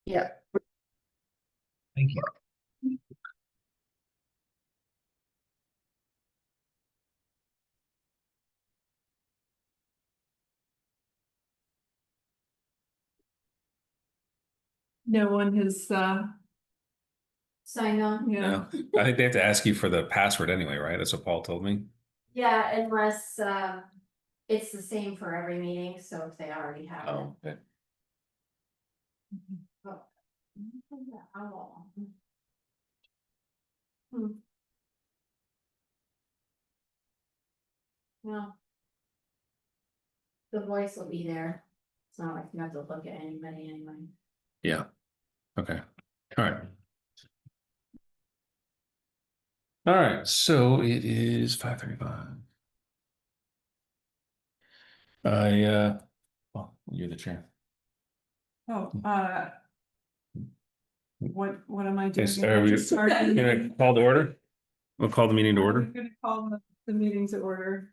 Yeah. Thank you. No one has, Sign on. yeah, No, I think they have to ask you for the password anyway, right? That's what Paul told me. Yeah, unless it's the same for every meeting, so if they already have it. Oh, okay. Oh. Owl. Hmm. Well. The voice will be there. It's not like you have to look at anybody anyway. Yeah. Okay. All right. All right. So it is 5:35. Well, you're the chair. oh, what am I doing? Yes, are we gonna call to order? We'll call the meeting to I'm order. gonna call the meeting to order.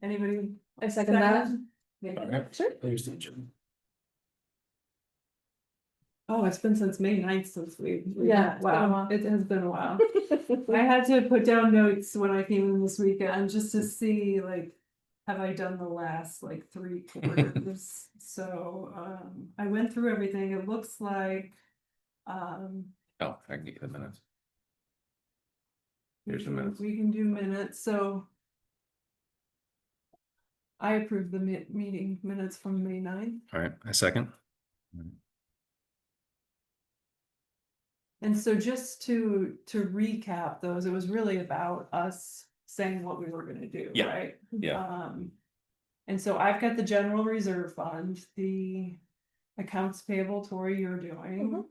Anybody? I second that. All right. Sure. There's the agenda. Oh, it's been since May 9th since we. Yeah, it's been a Wow, while. it has been a while. I had to put down notes when I came in this weekend just to see, like, have I done the last like 3 quarters? So, I went through everything. It looks like, Oh, I can get you the minutes. Here's the minutes. we can do minutes, so. I approve the meeting minutes from May 9th. All right, a second. And so just to recap those, it was really about us saying what we were gonna do, Yeah, right? yeah. And so I've got the general reserve fund, the accounts payable, Tori, you're doing.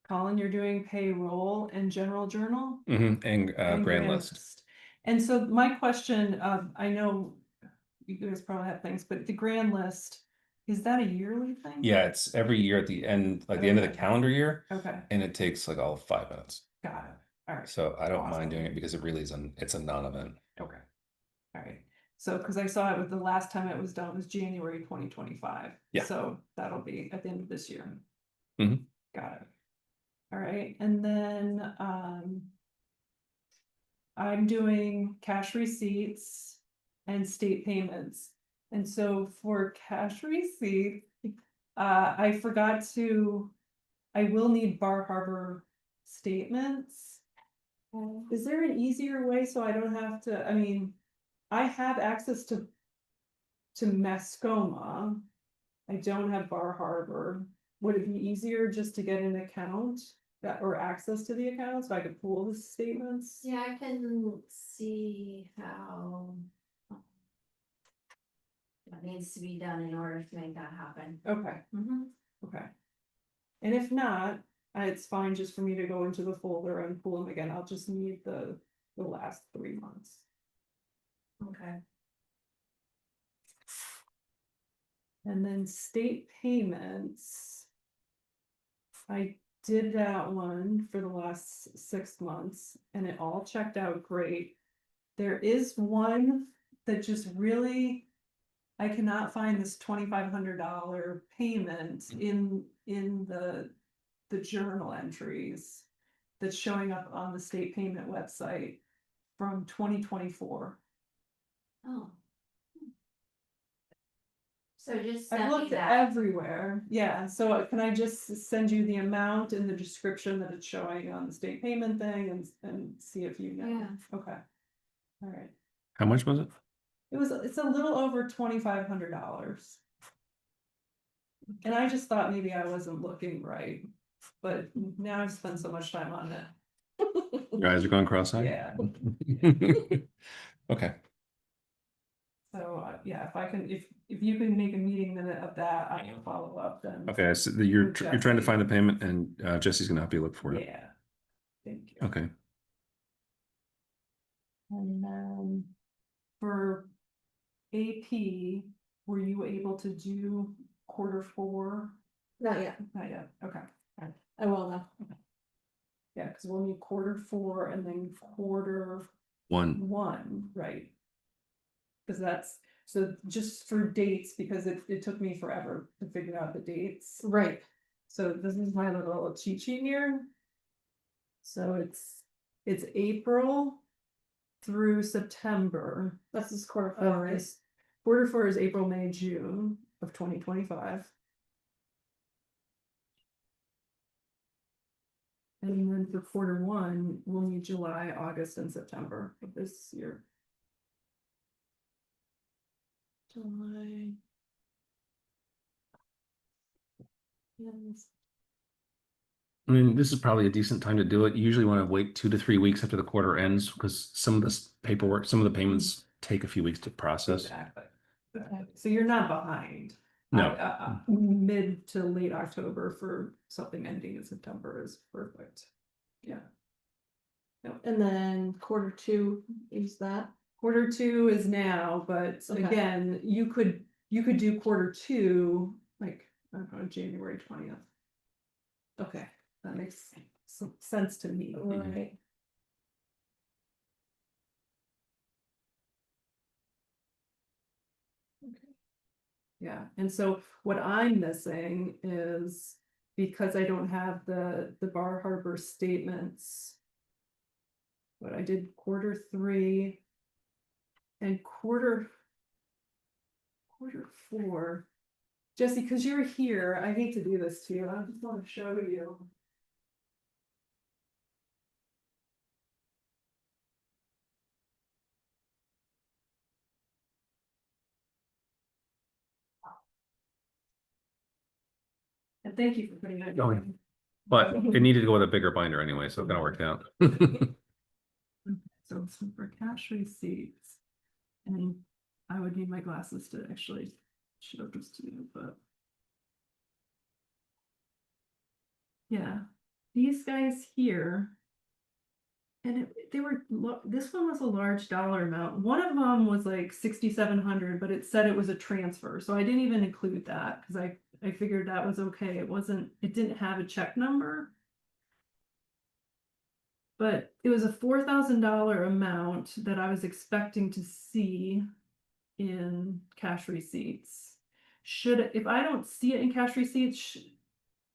Colin, you're doing payroll and general journal. And and grand list. And so my question, I know you guys probably have things, but the grand list, is that a yearly thing? Yeah, it's every year at the end, like the end of the Okay. calendar year, Okay, and it takes like all 5 minutes. got it. All right. So I don't Awesome. mind doing it because it really is it's a non-event. Okay. All right. So, because I saw it with the last time it was done was January 2025. Yeah. So that'll be at the end of this year. Mhm. Got it. All right. And then I'm doing cash receipts and state payments. And so for cash receipts, I forgot to, I will need Bar Harbor statements. Is there an easier way so I don't have to, I mean, I have access to Mascoma. I don't have Bar Harbor. Would it be easier just to get an account that or access to the account so I could pull the statements? Yeah, I can see how. That needs to be done in order to make that happen. Okay, okay. And if not, it's fine just for me to go into the folder and pull them again. I'll just need the last 3 months. Okay. And then state payments. I did that one for the last 6 months and it all checked out great. There is one that just really, I cannot find this $2,500 payment in the journal entries that's showing up on the state payment website from 2024. Oh. So just I've send me looked that. everywhere. Yeah, so can I just send you the amount and the description that it's showing on the state payment thing and see if you know? Yeah. Okay. All right. How much was it? It's a little over $2,500. And I just thought maybe I wasn't looking right, but now I've spent so much time on it. Your eyes are going cross-eyed? Yeah. Okay. So, yeah, if I can, if you can make a meeting minute of that, I can follow up then. Okay, so you're With trying to Jesse. find the payment and Jesse's gonna help you look for it. Yeah. Thank you. Okay. And then for AP, were you able to do Q4? Not yet. Not yet, okay. All right. I will now. Yeah, because we'll need Q4 and then Q1, right? Because that's, so just for dates, because it took me forever to figure out the dates. Right. So this is my little cheat sheet here. So it's April through September. This is quarter Of four, right? this. Quarter four is April, May, June of 2025. And then for quarter one, we'll need July, August, and September of this year. July. Yes. I mean, this is probably a decent time to do it. You usually want to wait 2 to 3 weeks after the quarter ends because some of this paperwork, some of the payments take a few weeks to process. Exactly. Okay. So you're not behind. No. Mid to late October for something ending in September is perfect. Yeah. And then quarter two is that? Quarter two is now, but Okay. again, you could do quarter two, like, I don't know, January 20th. Okay. That makes some sense to me. Right. Yeah, and so what I'm missing is because I don't have the Bar Harbor statements. But I did quarter three. And quarter four. Jesse, because you're here, I hate to do this to you. I just want to show you. And thank you for putting that. Oh, yeah. But it needed to go with a bigger binder anyway, so it kind of worked out. So for cash receipts, and I would need my glasses to actually show this to you, but. Yeah, these guys here. And this one was a large dollar amount. One of them was like 6,700, but it said it was a transfer. So I didn't even include that because I figured that was okay. It didn't have a check number. But it was a $4,000 amount that I was expecting to see in cash receipts. If I don't see it in cash receipts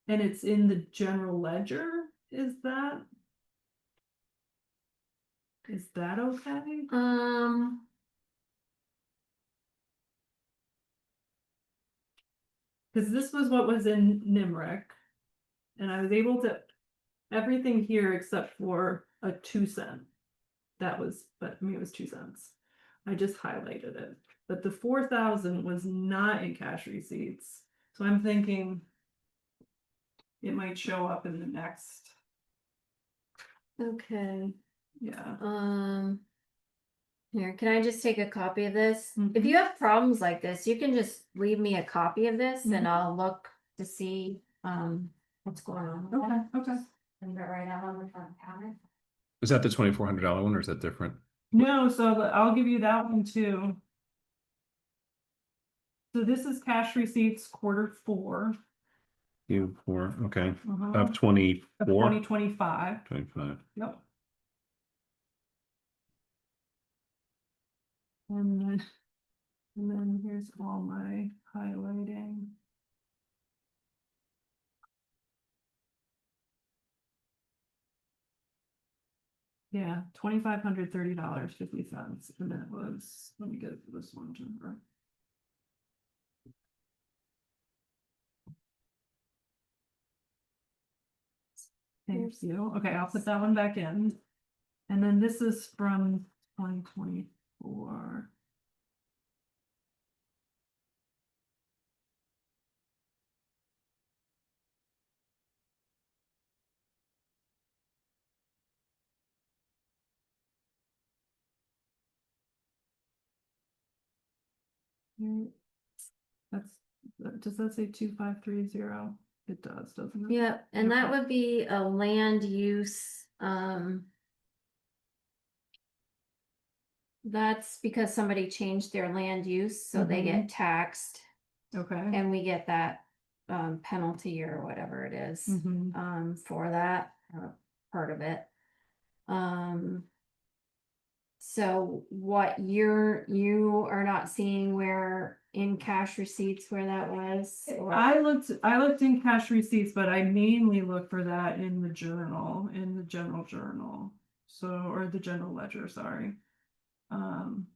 and it's in the general ledger, is that okay? Because this was what was in NIMRIC. And I was able to, everything here except for a 2 cent. But I mean, it was 2 cents. I just highlighted it. But the 4,000 was not in cash receipts. So I'm thinking it might show up in the next, Okay. yeah. Here, can I just take a copy of this? If Mhm. you have problems like this, you can just leave me a copy of this Mhm. and I'll look to see, what's going on. with that. Okay. And right out on the front counter. Is that the $2,400 one or is that different? No, so I'll give you that one too. So this is cash receipts quarter four. Q4, okay. Uh-huh. Of 24? Of 2025. 25. Yep. And then here's all my highlighting. Yeah, $2,530.50. And that was, let me get this one, Jennifer. Thank you. Okay, I'll put that one back in. And then this is from 2024. Does that say 2530? It does, doesn't it? Yeah, and that Okay. would be a land use, that's because somebody changed their land use, so they get taxed Okay. and we get that penalty or whatever it is Mhm. for that part of it. So what you are not seeing where in cash receipts where that was? Or- I looked in cash receipts, but I mainly look for that in the journal, in the general journal. So, or the general ledger, sorry. And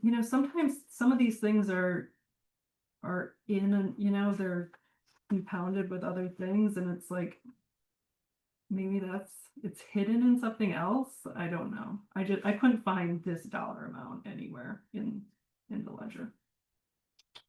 you know, sometimes some of these things are in and, you know, they're compounded with other things, and it's like maybe it's hidden in something else. I don't know. I couldn't find this dollar amount anywhere in the ledger.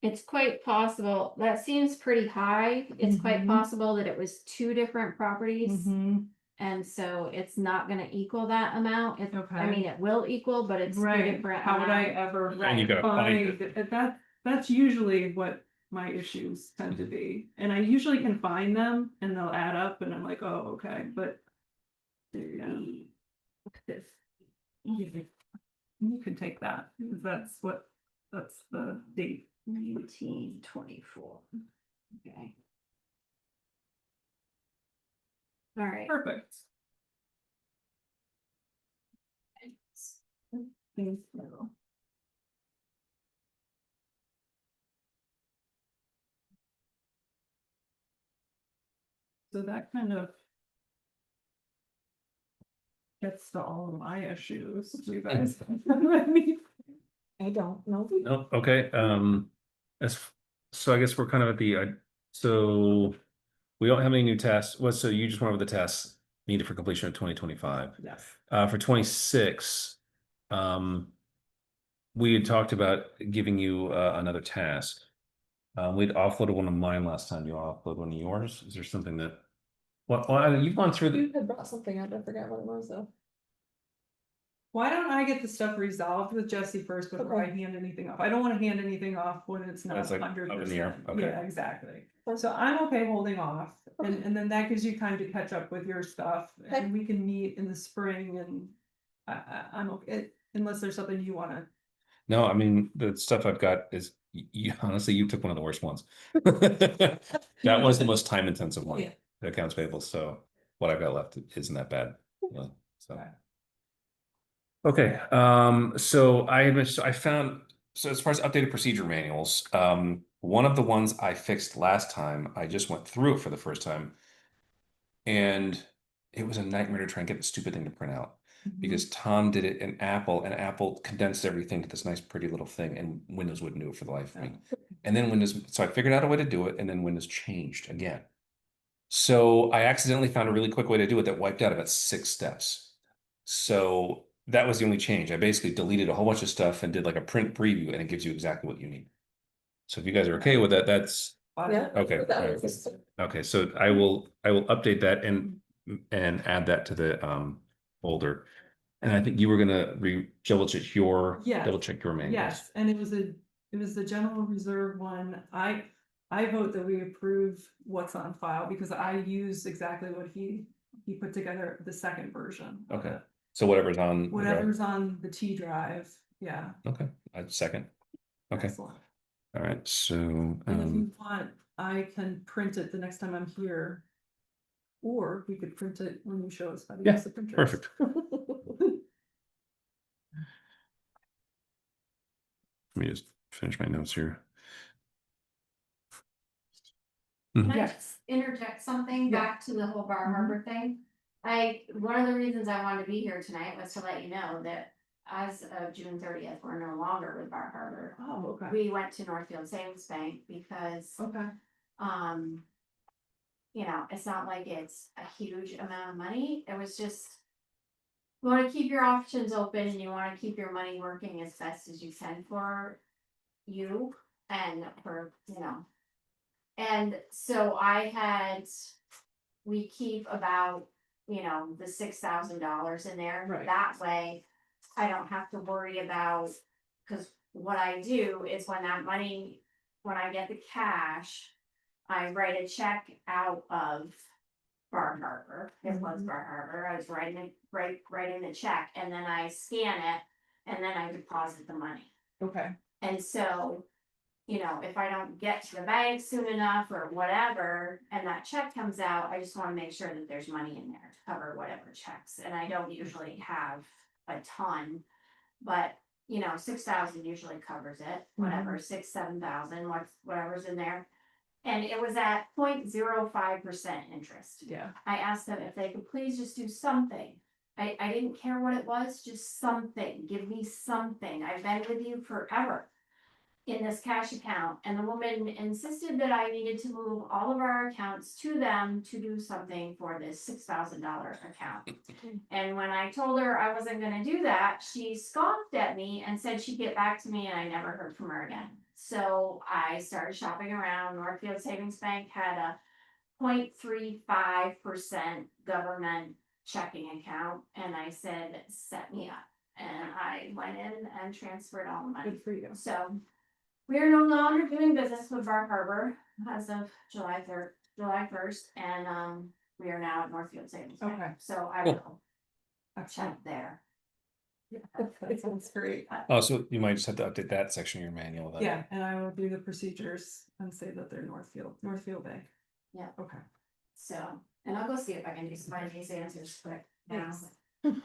It's quite possible, that seems pretty high. It's quite Mhm. possible that it was two different properties. Mhm. And so it's not gonna equal that amount. I Okay. mean, it will equal, but it's two Right, different how would I amount. ever And you gotta find find that's usually what my issues tend to be, and I usually can find them and they'll add up and I'm like, oh, okay, but. Yeah. You can take that, because that's the date. 1924. Okay. All right. Perfect. Thank you. So that kind of gets to all of my issues, you guys. I don't know. No, okay, as, so I guess we're kind of at the, so we don't have any new tests, so you just went over the tests needed for completion of 2025. Yes. For 26, we had talked about giving you, another task. We'd offloaded one of mine last time, you offload one of yours, is there something that? Well, you've gone through You the, had brought something up, I forgot what it was though. Why don't I get the stuff resolved with Jesse first before I Okay. hand anything off? I don't wanna hand anything off when it's When not it's, like, up 100%. in the air, okay. Yeah, exactly. Okay. So I'm okay holding off, Okay. and then that gives you time to catch up with your stuff, Okay. and we can meet in the spring, and I'm okay, unless there's something you wanna. no, I mean, the stuff I've got is, you honestly, you took one of the worst ones. That was the most time intensive one, Yeah. the accounts payable, so what I've got left isn't that bad. Yeah, so. Okay, so I found, so as far as updated procedure manuals, one of the ones I fixed last time, I just went through it for the first time. And it was a nightmare to try and get the stupid thing to print out. Because Tom did it in Apple, and Apple condensed everything to this nice pretty little thing, and Windows wouldn't do it for the life of me. And then Windows, so I figured out a way to do it, and then Windows changed again. So I accidentally found a really quick way to do it that wiped out about 6 steps. So that was the only change. I basically deleted a whole bunch of stuff and did like a print preview, and it gives you exactly what you need. So if you guys are okay with that, that's Yeah. okay. But that all right. was- Okay, so I will update that and add that to the folder. And I think you were gonna double check your Yes. manuals. Yes, and it was the general reserve one. I vote that we approve what's on file because I use exactly what he put together, the second version. of Okay. it. So whatever's on. the drive. Whatever's on the T drive, yeah. Okay, I second. Okay, Excellent. all right, so And if you want, I can print it the next time I'm here. Or we could print it when you show us how to Yeah, use the printer. perfect. Let me just finish my notes here. Can I Yes. just interject something Yeah. back to the whole Bar Mhm. Harbor thing? One of the reasons I wanted to be here tonight was to let you know that as of June 30th, we're no longer with Bar Harbor. Oh, okay. We went to Northfield Savings Bank because, Okay. you know, it's not like it's a huge amount of money. It was just, you want to keep your options open and you want to keep your money working as best as you can for you and for, you know. And so we keep about, you know, the $6,000 in there. Right. That way I don't have to worry about, because what I do is when I get the cash, I write a check out of Bar Harbor. It was Mhm. Bar Harbor. I was writing the check and then I scan it and then I deposit the money. Okay. And so you know, if I don't get to the bank soon enough or whatever, and that check comes out, I just wanna make sure that there's money in there to cover whatever checks, and I don't usually have a ton. But, you know, 6,000 usually covers it, whatever, 6, 7,000, whatever's in there. And it was at 0.05% interest. Yeah. I asked them if they could please just do something. I didn't care what it was, just something, give me something, I've been with you forever in this cash account, and the woman insisted that I needed to move all of our accounts to them to do something for this $6,000 account. And when I told her I wasn't gonna do that, she scoffed at me and said she'd get back to me, and I never heard from her again. So I started shopping around. Northfield Savings Bank had a 0.35% government checking account, and I said, set me up. And I went in and transferred all the money. Good for you. So we are no longer doing business with Bar Harbor as of July 1st, and we are now at Northfield Savings Bank. Okay. So I Cool. will Excellent. check there. That sounds great. Oh, so you might just have to update that section of your manual then. Yeah, and I will do the procedures and say that they're Northfield Bank. Yeah. Okay. So, and I'll go see if I can do some of these answers quick now. Thanks.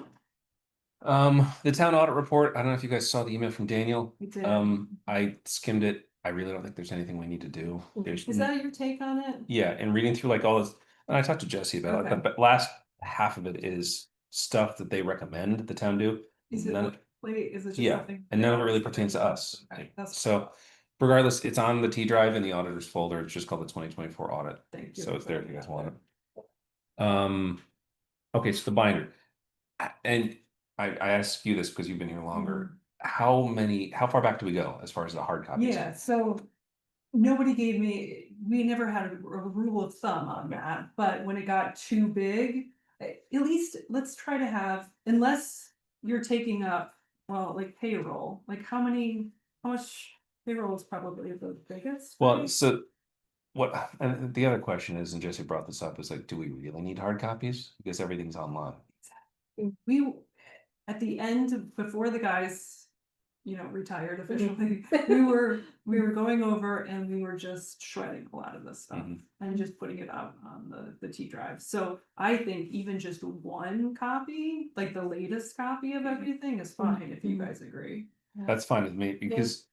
The town audit report, I don't know if you guys saw the email from Daniel. We did. I skimmed it. I really don't think there's anything we need to do. There's Is that your take on it? yeah, and reading through like all this, and I talked to Jesse about it, Okay. but last half of it is stuff that they recommend the town do. Is it, None- wait, is it just Yeah, something? and none of it really pertains to us. Okay, that's, So regardless, it's on the T drive in the auditors folder. It's just called the 2024 audit. thank you. So it's there if you guys for want it. Okay, so the binder. And I asked you this because you've been here longer. How far back do we go as far as the hard copies? Yeah, so nobody gave me, we never had a rule of thumb on that, but when it got too big, at least let's try to have, unless you're taking up, well, like payroll, like how much payroll is probably the biggest? Well, right? so what, and the other question is, and Jesse brought this up, is like, do we really need hard copies? Because everything's online. We, at the end, before the guys, retired officially, we were going over and we were just shredding a lot of this stuff. Mhm. And just putting it out on the T drive. So I think even just one copy, like the latest copy of everything is fine, if you guys agree. That's fine with me because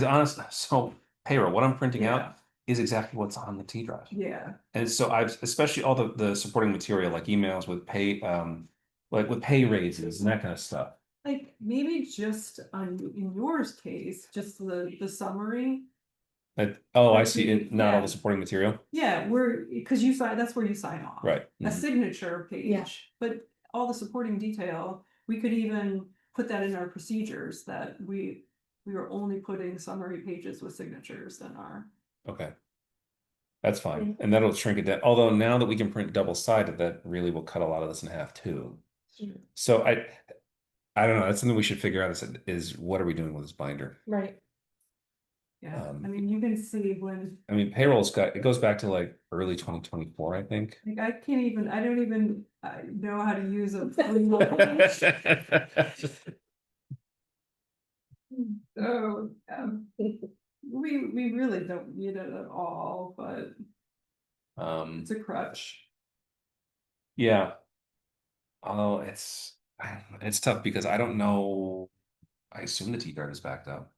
honestly, so payroll, what I'm printing Yeah. out is exactly what's on the T drive. Yeah, And so I've, especially all the supporting material, like emails with pay, like with pay raises and that kind of stuff. like maybe just in yours case, just the summary. I Like see, not all yeah. the supporting material, Yeah, because you sign, that's where you sign off. right? A Mhm. signature Yeah. page, but all the supporting detail, we could even put that in our procedures that we were only putting summary pages with signatures in our. Okay. That's fine, and that'll shrink it down, although now that we can print double-sided, that really will cut a lot of this in half too. So I don't know, that's something we should figure out is what are we doing with this binder? Right. Yeah, Um, I mean, you can see when, I mean, payroll's it goes back to like early 2024, I think. like, I don't even know how to use a. So, we really don't need it at all, but it's a crutch. Yeah. Although it's tough because I don't know, I assume the T guard is backed up.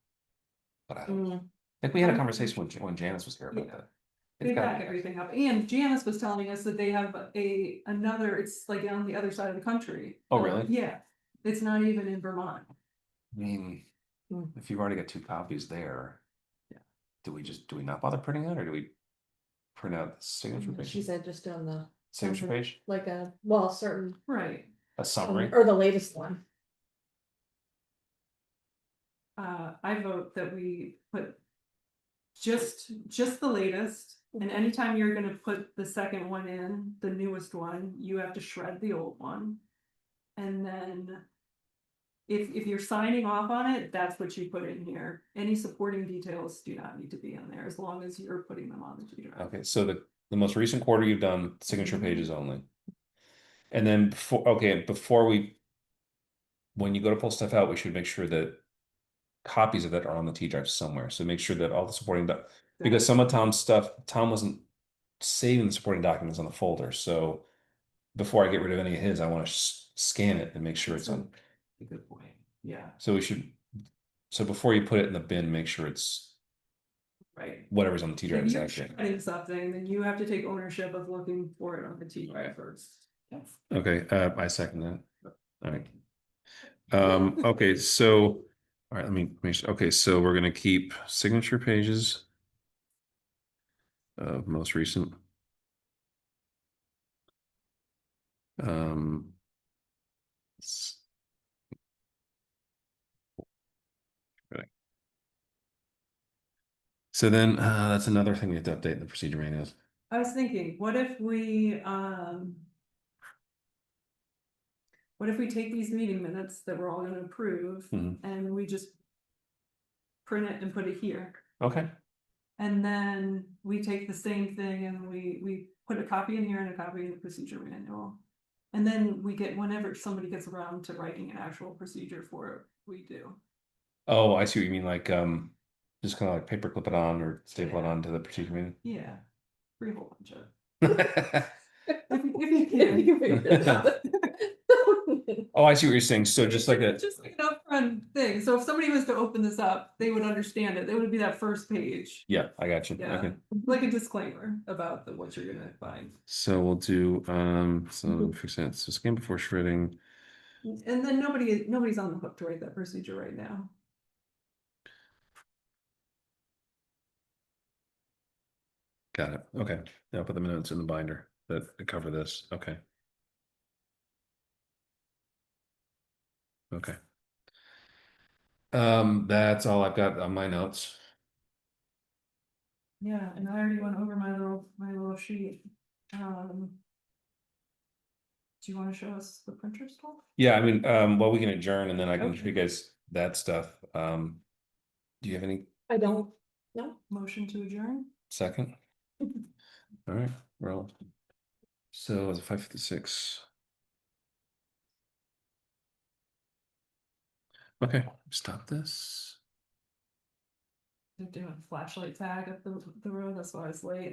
But I don't, like we had a conversation when Janice was here about Yeah. that. They It's back got, everything up, and Janice was telling us that they have another, it's like on the other side of the country. Oh, really? Yeah, it's not even in Vermont. I mean, if you've already got 2 copies there. Yeah. Do we not bother printing out, or do we print out the signature page? She said just on the, Signature page, like certain, Right, a summary. or the latest one. I vote that we put just the latest, and anytime you're gonna put the second one in, the newest one, you have to shred the old one. And then if you're signing off on it, that's what you put in here. Any supporting details do not need to be in there, as long as you're putting them on the G drive. Okay, so the most recent quarter you've done signature pages only. And then before we, when you go to pull stuff out, we should make sure that copies of that are on the T drive somewhere. So make sure that all the supporting because some of Tom's stuff, Tom wasn't saving the supporting documents on the folder. So before I get rid of any of his, I want to scan it and make sure it's on. A good point. Yeah, So so before you put it in the bin, make sure it's right. whatever's on the T drive If is you're accurate. shredding something, then you have to take ownership of looking for it on the T drive first. Yes. Okay, I second that. All right. Okay, so, all right, let me make sure. Okay, so we're gonna keep signature pages of most recent. s- right. So then, that's another thing we have to update in the procedure manuals. I was thinking, what if we take these meeting minutes that we're all gonna approve Mhm. and we just print it and put it here? Okay, And then we take the same thing and we put a copy in here and a copy in the procedure manual. And then we get, whenever somebody gets around to writing an actual procedure for it, we do. oh, I see what you mean, like, just kind of like paper clip it on or staple it Yeah. onto the procedure manual. Yeah. Free whole bunch of. Oh, If you If you figure it out. I see what you're saying. So just like a, Just like an upfront thing. So if somebody was to open this up, they would understand it. It would be that first page. yeah, I got you. Yeah. Okay. Like a disclaimer about what you're gonna find. So we'll do, so fix that. So scan before shredding. And then nobody's on the hook to write that procedure right now. Got it. Okay. Now I'll put the minutes in the binder that cover this. Okay. Okay. That's all I've got on my notes. Yeah, and I already went over my little sheet. Do you wanna show us the printer stuff? Yeah, I mean, well, we can adjourn and then I can show you Okay. guys that stuff. Do you have any I don't, no. Motion to adjourn? second? All right, roll. So it's 5:56. Okay, stop this. They're doing flashlight tag up the road, that's why I was late.